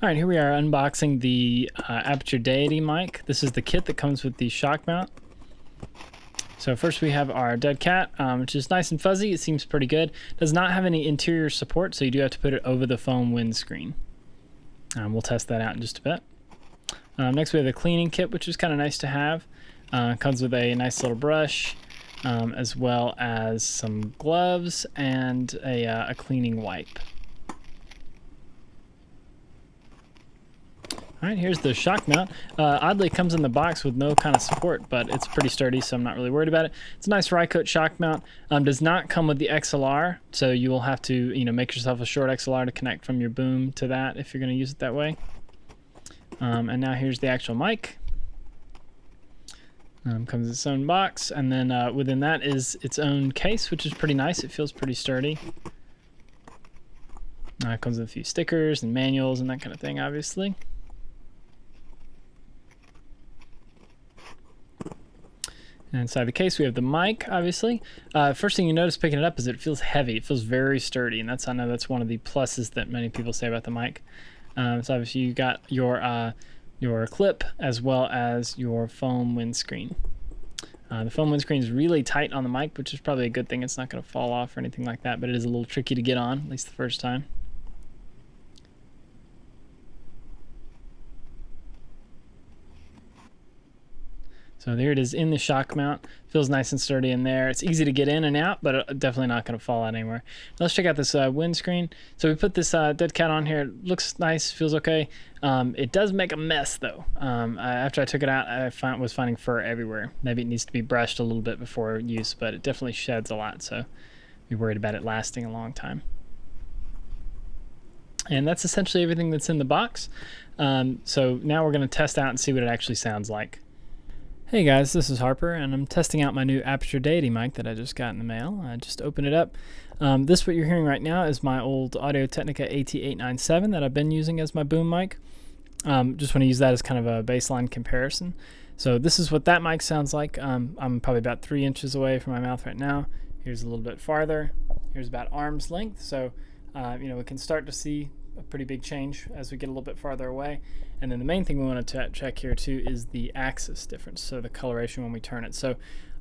All right, here we are unboxing the Aputure Deity mic. This is the kit that comes with the shock mount. So first we have our dead cat, which is nice and fuzzy. It seems pretty good. Does not have any interior support, so you do have to put it over the foam windscreen. We'll test that out in just a bit. Next we have the cleaning kit, which is kind of nice to have. Comes with a nice little brush, as well as some gloves and a cleaning wipe. All right, here's the shock mount. Oddly, it comes in the box with no kind of support, but it's pretty sturdy, so I'm not really worried about it. It's a nice Rycote shock mount. Does not come with the XLR, so you will have to, make yourself a short XLR to connect from your boom to that if you're going to use it that way. And now here's the actual mic. Comes in its own box, and then within that is its own case, which is pretty nice. It feels pretty sturdy. It comes with a few stickers and manuals and that kind of thing, obviously. And inside the case we have the mic, obviously. First thing you notice picking it up is it feels heavy. It feels very sturdy, and I know that's one of the pluses that many people say about the mic. So obviously you got your clip as well as your foam windscreen. The foam windscreen is really tight on the mic, which is probably a good thing. It's not going to fall off or anything like that, but it is a little tricky to get on, at least the first time. So there it is in the shock mount. Feels nice and sturdy in there. It's easy to get in and out, but definitely not going to fall out anywhere. Now let's check out this windscreen. So we put this dead cat on here. It looks nice, feels okay. It does make a mess though. After I took it out, I was finding fur everywhere. Maybe it needs to be brushed a little bit before use, but it definitely sheds a lot, so be worried about it lasting a long time. And that's essentially everything that's in the box. So now we're going to test out and see what it actually sounds like. Hey guys, this is Harper, and I'm testing out my new Aputure Deity mic that I just got in the mail. I just opened it up. This, what you're hearing right now, is my old Audio-Technica AT897 that I've been using as my boom mic. Just want to use that as kind of a baseline comparison. So this is what that mic sounds like. I'm probably about 3 inches away from my mouth right now. Here's a little bit farther. Here's about arm's length. So we can start to see a pretty big change as we get a little bit farther away. And then the main thing we want to check here too is the axis difference, so the coloration when we turn it. So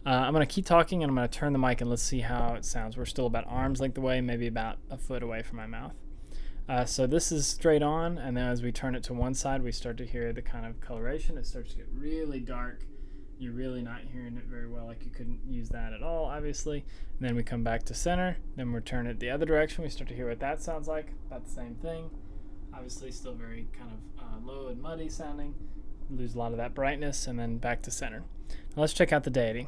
I'm going to keep talking and I'm going to turn the mic and let's see how it sounds. We're still about arm's length away, maybe about a foot away from my mouth. So this is straight on, and then as we turn it to one side, we start to hear the kind of coloration. It starts to get really dark. You're really not hearing it very well, like you couldn't use that at all, obviously. And then we come back to center, then we turn it the other direction. We start to hear what that sounds like, about the same thing. Obviously still very kind of low and muddy sounding. Lose a lot of that brightness, and then back to center. Now let's check out the Deity.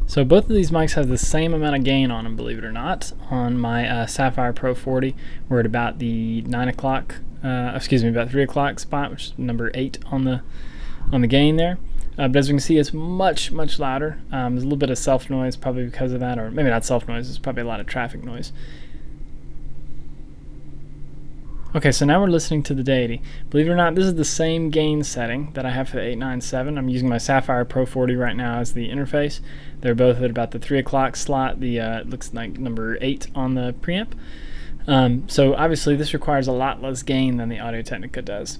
So both of these mics have the same amount of gain on them, believe it or not. On my Sapphire Pro 40, we're at about the about 3 o'clock spot, which is number 8 on the gain there. But as we can see, it's much louder. There's a little bit of self noise probably because of that, or maybe not self noise, it's probably a lot of traffic noise. Okay, so now we're listening to the Deity. Believe it or not, this is the same gain setting that I have for the 897. I'm using my Sapphire Pro 40 right now as the interface. They're both at about the 3 o'clock slot. It looks like number 8 on the preamp. So obviously this requires a lot less gain than the Audio-Technica does.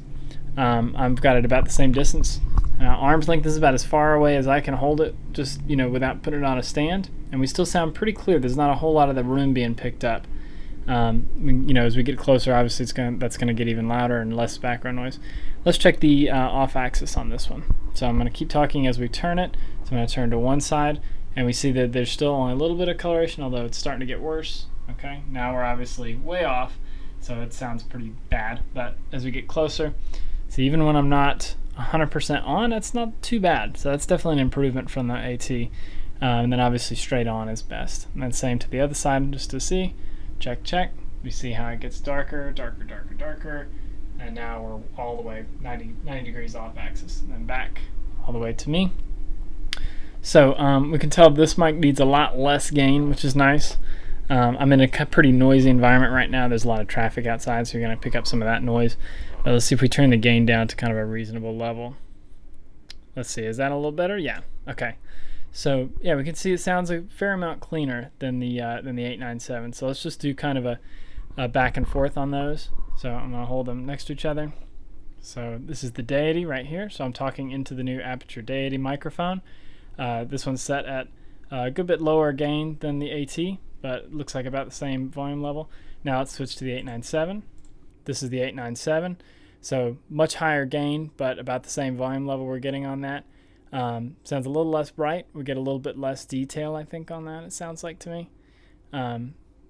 I've got it about the same distance. Arm's length is about as far away as I can hold it, just without putting it on a stand. And we still sound pretty clear. There's not a whole lot of the room being picked up. As we get closer, obviously that's going to get even louder and less background noise. Let's check the off axis on this one. So I'm going to keep talking as we turn it. So I'm going to turn to one side, and we see that there's still only a little bit of coloration, although it's starting to get worse. Okay, now we're obviously way off, so it sounds pretty bad. But as we get closer, see, even when I'm not 100% on, that's not too bad. So that's definitely an improvement from the AT. And then obviously straight on is best. And then same to the other side, just to see. Check. We see how it gets darker, and now we're all the way 90 degrees off axis, and then back all the way to me. So we can tell this mic needs a lot less gain, which is nice. I'm in a pretty noisy environment right now. There's a lot of traffic outside, so you're going to pick up some of that noise. But let's see if we turn the gain down to kind of a reasonable level. Let's see, is that a little better? Yeah, okay. So yeah, we can see it sounds a fair amount cleaner than the 897. So let's just do kind of a back and forth on those. So I'm going to hold them next to each other. So this is the Deity right here. So I'm talking into the new Aputure Deity microphone. This one's set at a good bit lower gain than the AT, but it looks like about the same volume level. Now let's switch to the 897. This is the 897. So much higher gain, but about the same volume level we're getting on that. Sounds a little less bright. We get a little bit less detail, I think, on that, it sounds like to me.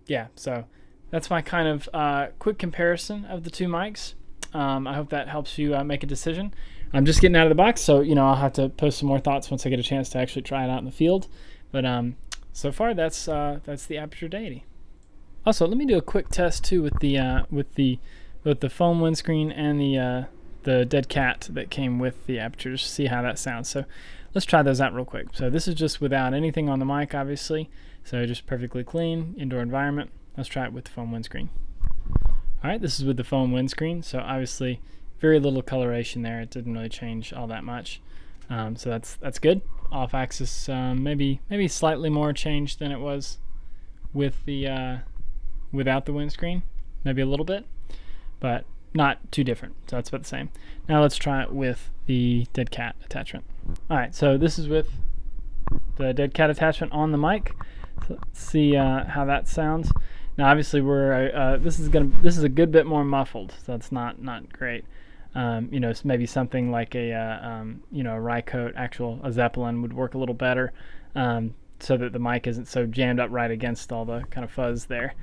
Yeah, so that's my kind of quick comparison of the two mics. I hope that helps you make a decision. I'm just getting out of the box, so I'll have to post some more thoughts once I get a chance to actually try it out in the field. But so far, that's the Aputure Deity. Also, let me do a quick test too with the foam windscreen and the dead cat that came with the Aputure, just to see how that sounds. So let's try those out real quick. So this is just without anything on the mic, obviously. So just perfectly clean indoor environment. Let's try it with the foam windscreen. All right, this is with the foam windscreen, so obviously very little coloration there. It didn't really change all that much, so that's good. Off axis, maybe slightly more change than it was with the without the windscreen, maybe a little bit, but not too different. So that's about the same. Now let's try it with the dead cat attachment. All right, so this is with the dead cat attachment on the mic. So let's see how that sounds. Now, obviously, this is a good bit more muffled, so that's not great. Maybe something like a Rycote, a Zeppelin would work a little better, so that the mic isn't so jammed up right against all the kind of fuzz there.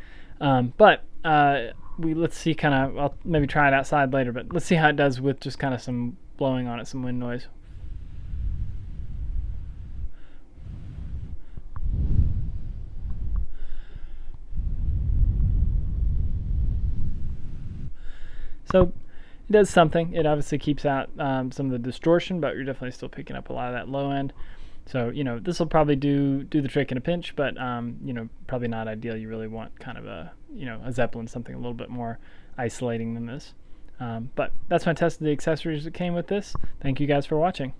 But let's see. I'll maybe try it outside later, but let's see how it does with just kind of some blowing on it, some wind noise. So it does something. It obviously keeps out some of the distortion, but you're definitely still picking up a lot of that low end. So this will probably do the trick in a pinch, but probably not ideal. You really want kind of a Zeppelin, something a little bit more isolating than this. But that's my test of the accessories that came with this. Thank you guys for watching.